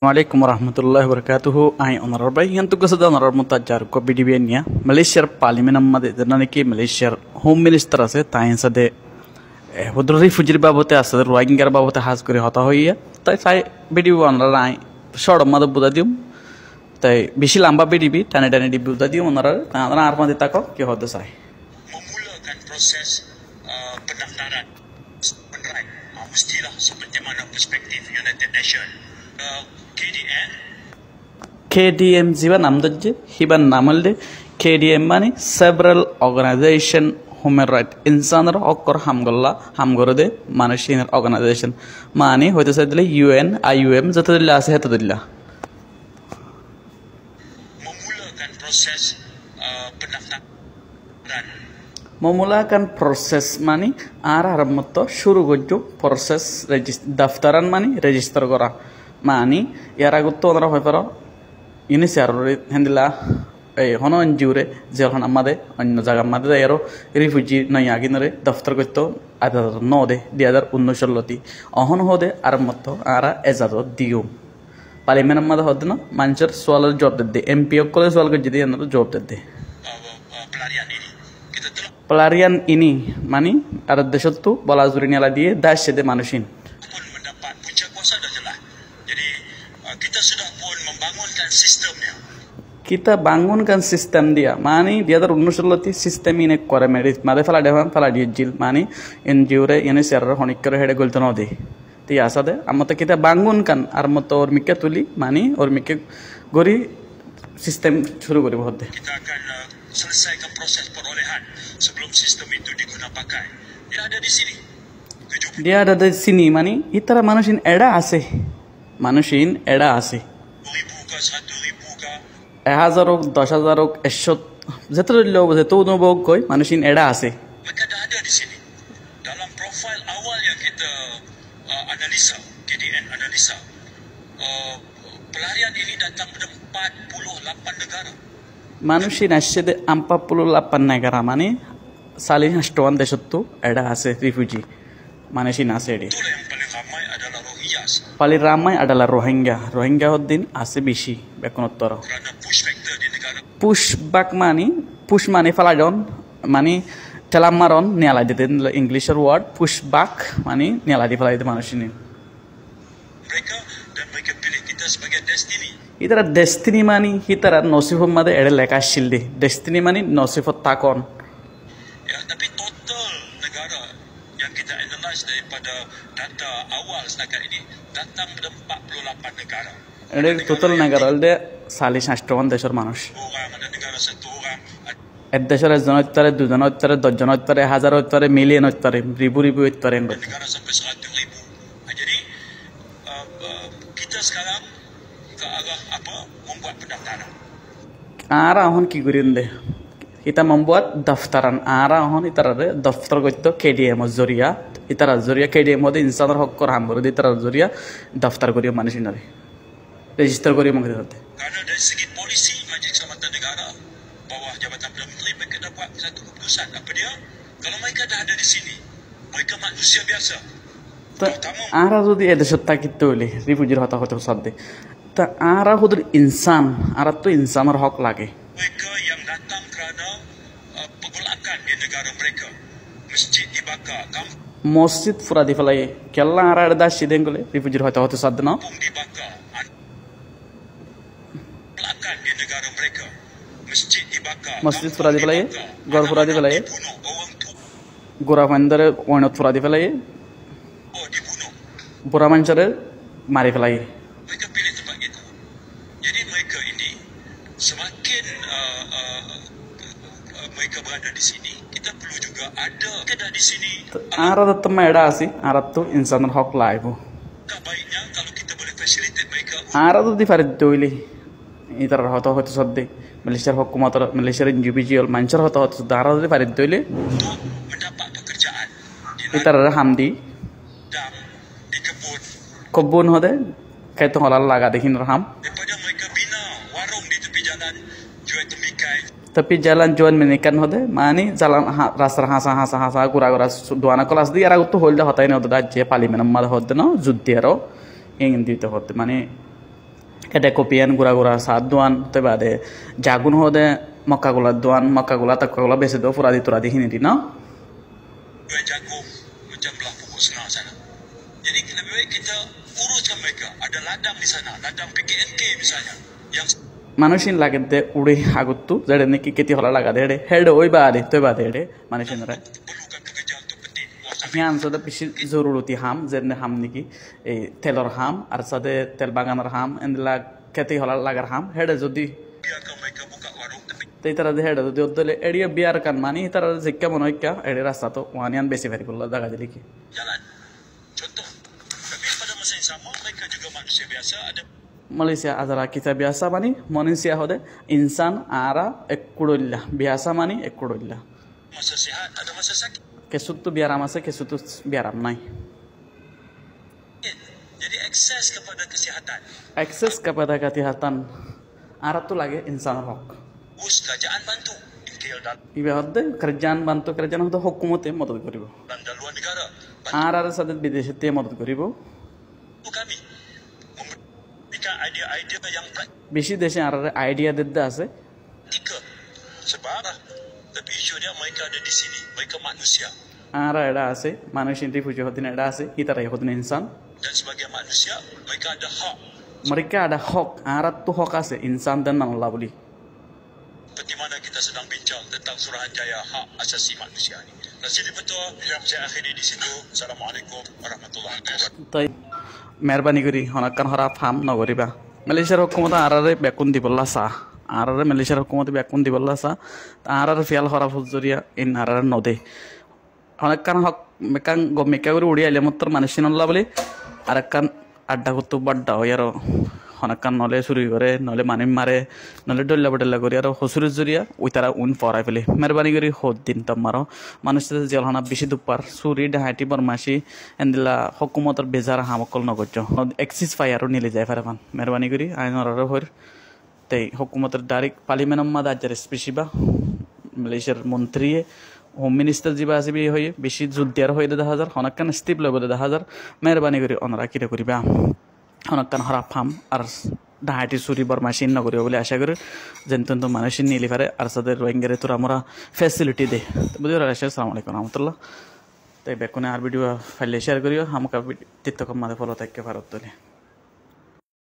Assalamualaikum warahmatullahi wabarakatuh. Ai honorable yang tugas ada honorable mutajjar ko BDBN ya. Malaysia parliament amade danaki Malaysia home minister ase tain sade hudur refugee babote asade rohingya babote has kore hota hoiya tai sai BDB online short amade budadium tai beshi lamba BDB tane tane di budadium honorable ana arpan ditako ki hoda sai memulakan proses pendaftaran penrai mestilah seperti mana perspektif United Nation KDN KDM jiba nam dajje hiban namalde KDM mani several organization human right insanar okkor hamgorode manushin organization mani hoyte sadle UN IUM zatadilla ase hetadilla memulakan proses pendaftaran memulakan proses mani ararmotto shuru gojju proses daftaran mani register kora mani yaragutto onara hoyparo ini sarore hendila hono anjure jelhon amade onno jaga amade ero refugee na yaginore daftar gotto adar node 2019 ohon hode armotto ara ezado diu parliament amade hodno mancher swal job dedde MP okkole swal gojidi anno job dedde pelarian ini mani ada desottu balazuri ala die dashede manushin mendapat punca kuasa dah jelas. Jadi kita sudah pun membangunkan sistemnya. Kita bangunkan sistem dia mani dia dar unusulati sistem ini kore merit made fala devan fala dijil mani NGO-re ini serra honikkere hede goltono de ti asade amata kita bangunkan armoto ormike tuli mani ormike gori sistem shuru kori bodde Kita akan selesaikan proses perolehan sebelum sistem itu digunakan pakai. Dia ada di sini. dia ada di sini mani itara manushin eda ase 2,000 ke 1,000 ke 1000 হোক 10000 হোক 100 যেতলো যেত অনুভব কই মানুষিন এডা আছে mereka dah ada di sini. Dalam profil awal yang kita analisa, KDN analisa, pelarian ini datang dari 48 negara. মানুষিন আসছে 48 negara মানে salin hastawan দেশতো এডা আছে রিফিউজি মানুষিন আছে এডি Itulah yang paling ramai adalah Rohingyas. paling ramai adalah Rohingya hoddin আছে বেশি বেকনোত্তর Kerana push factor di negara pushback push mani faladon mani telamaron niala diten English word pushback mani niala di falai মানুষিন mereka dan mereka pilih kita sebagai destiny. itara destiny mani hitara nosifum made ede leka shildi destiny mani nosifot takon Ya, tapi total negara yang kita analyse daripada data awal setakat ini datang dari 48 negara. ede total negara alde salis hastawan deshor manush Orang ada negara satu orang, এক দেশের একজন হতে পারে দুজন হতে পারে 10 জন হতে পারে হাজার হতে পারে মিলিয়ন হতে পারে রিবু হতে পারে ada negara sampai 100,000. Jadi kita sekarang ke arah apa? Membuat pendaftaran. আর এখন কি করিন দে ইতা membuat daftaran ara এখন ইতারে দফতর করতে KDM জরিয়া ইতারা জরিয়া KDM মধ্যে ইনসানের হক কর হাম করে ইতারা জরিয়া দফতর করিয়া মানুষিনারে রেজিস্টার করিয়া মঙ্গতে হতে Kerana dari segi polisi Majlis Keselamatan Negara bawah Jabatan Perdana Menteri mereka dah buat satu keputusan. Apa dia? Kalau mereka dah ada di sini, mereka manusia biasa. তো আরা যদি এদেশে থাকিতে হইলে রিফিউজির হতা হতে সাধ্যে তা আরা হুদুর ইনসান আরা তো ইনসানের হক লাগে Mereka yang datang kerana pergolakan di negara mereka. Masjid dibakar, মসজিদ ফুরা দি ফেলাই কেল্লা আরা দা সিদেন গলে রিফিউজির হতা হতে সাধ্য না kampung dibakar. Pergolakan di negara mereka. Masjid dibakar, মসজিদ kampung ফুরা দি ফেলাই dibakar, ঘর ফুরা দি ফেলাই dibunuh, orang tua গোড়া ফান্দারে ওয়ানত ফুরা দি ফেলাই dibunuh. বুড়া মানুষের মারি ফেলাই Mereka pilih tempat itu. Jadi mereka ini semakin mereka berada di sini, kita perlu juga ada kita di sini. আরা দত্তমা এডা আছি আরা তো ইনসানের হক লাইব Alangkah baiknya kalau kita boleh facilitate mereka আরা যদি পারে দইলে ইতার হতা হতে সাধ্যে মালয়েশিয়ার হকুমত মালয়েশিয়ার ইন্ডিভিজুয়াল মানুষের হতা হতে সাধ্যে আরা যদি পারে দইলে untuk mendapat pekerjaan di ইতার হামদি ladang, di kebun, কব্বন হদে কাইতো হলার লাগা দেখিন রাহাম daripada mereka bina warung di tepi jalan, jual tembikai. tapi jalan juan menikan hode mani jalan rasar hasa gura duana kelas di ara uttu holda hotai no da je parliament mad hode no juddero ing dite hode mani kede kopian gura saat duan te bade jagun hode makagula duan makagula takagula bese do furadi turadi hini di no Dua jagung macam belah pokok senang sana. Jadi lebih baik kita uruskan mereka. Ada ladang di sana, ladang PKNK misalnya. Yang মানুষিন লাগে দে উড়ে আগুত্তু যেটা নাকি কেতি হলা লাগা দে হেড ওই বাদে তো বাদে রে মানুষিনরা perlukan pekerja untuk petik buah sawit. হিয়ান সদা বেশি জরুরতি হাম যেনে হাম নাকি এই তেলর হাম আর সাথে তেল বাগানের হাম এন্ডলা কেতি হলা লাগার হাম হেডে যদি Biarkan mereka buka warung tapi তাই তারা হেডে যদি ওদলে এড়িয়ে বিয়ার কান মানি তারা জিক্কা মনে হয় কা এড়ে রাস্তা তো ওয়ানিয়ান বেশি ভারি করলা জায়গা দিলি কি jalan. Contoh. Tapi pada masa yang sama mereka juga manusia biasa ada Malaysia adara kita biasa mani manusia hode insan ara ekkudulla biasa mani ekkudulla masa sihat, ada masa sakit. kesuttu biaram ase kesuttu biaram nai Jadi akses kepada kesihatan. akses kepada kesehatan ara tu lagi insan hok Us kerajaan bantu. Intil dan ibe hode kerjaan bantu kerjaan hode hukumote madad koribo luar negara. ara sadet bideshe te madad koribo Bantu kami. Memberikan idea-idea yang beshi deshe ara idea dedda ase praktikal. Sebab tapi isu dia mereka ada di sini. Mereka manusia. ara eda ase manushin ri fujo hodin eda ase itara hodin insan Dan sebagai manusia, mereka ada hak. mereka ada hok ara tu hok ase insan dan manullah boli Seperti mana kita sedang bincang tentang Suruhanjaya hak asasi manusia ini. Dan jadi betul, saya akhiri di situ. Assalamualaikum warahmatullahi wabarakatuh. তাই মেহরবানি করি হনাকান হরা ফার্ম নগরিবা মালয়েশিয়ার হুকুমত আরারে বেকুন দিবল্লা সা আরারে মালয়েশিয়ার হুকুমত বেকুন দিবল্লা সা আরারে ফিয়াল হরা ফুজরিয়া ইন আরারে নদে হনাকান হক মেকান গমেকা করে উড়িয়া এলে মত্তর মানুষিনল্লা বলে আরেকান আড্ডা করতে বাড্ডা হয় আর হনাকান নলে চুরি করে নলে মানি মারে নলে ডল্লা বডল্লা করি আর হসুরের জরিয়া ওই তারা উন পড়াই ফেলে মেহরবানি করি হদ দিন তোমারও মানুষের জেল হানা বেশি দুপার চুরি ডাহাইটি বরমাসি এন্দিলা হকুমতর বেজার হামকল নগর্য এক্সিস ফায়ারও নিলে যায় ফেরাবান মেহরবানি করি আইনর হর তাই হকুমতের ডাইরেক্ট পার্লিমেন্ট আজার স্পেশিবা মালয়েশিয়ার মন্ত্রী হোম মিনিস্টার যা আসবি হয়ে বেশি যুদ্ধার হয়ে 10,000 হনাকান স্টিপ লব 10,000 মেহরবানি করি অনরা কিরে করিবা হনাকান হরা ফার্ম আর ডাহাটি চুরি বরমাসি নগরীব বলে আশা করি যেন তো মানুষ নিলি পারে আর সাদের রোহিঙ্গারে তোরা আমরা ফ্যাসিলিটি দে বুঝতে পারছি আসসালামু আলাইকুম রহমতুল্লাহ তাই বেকুনে আর ভিডিও ফাইলে শেয়ার করিও আমাকে টিকটক মাঝে ফলো থাকতে ভারত তোলে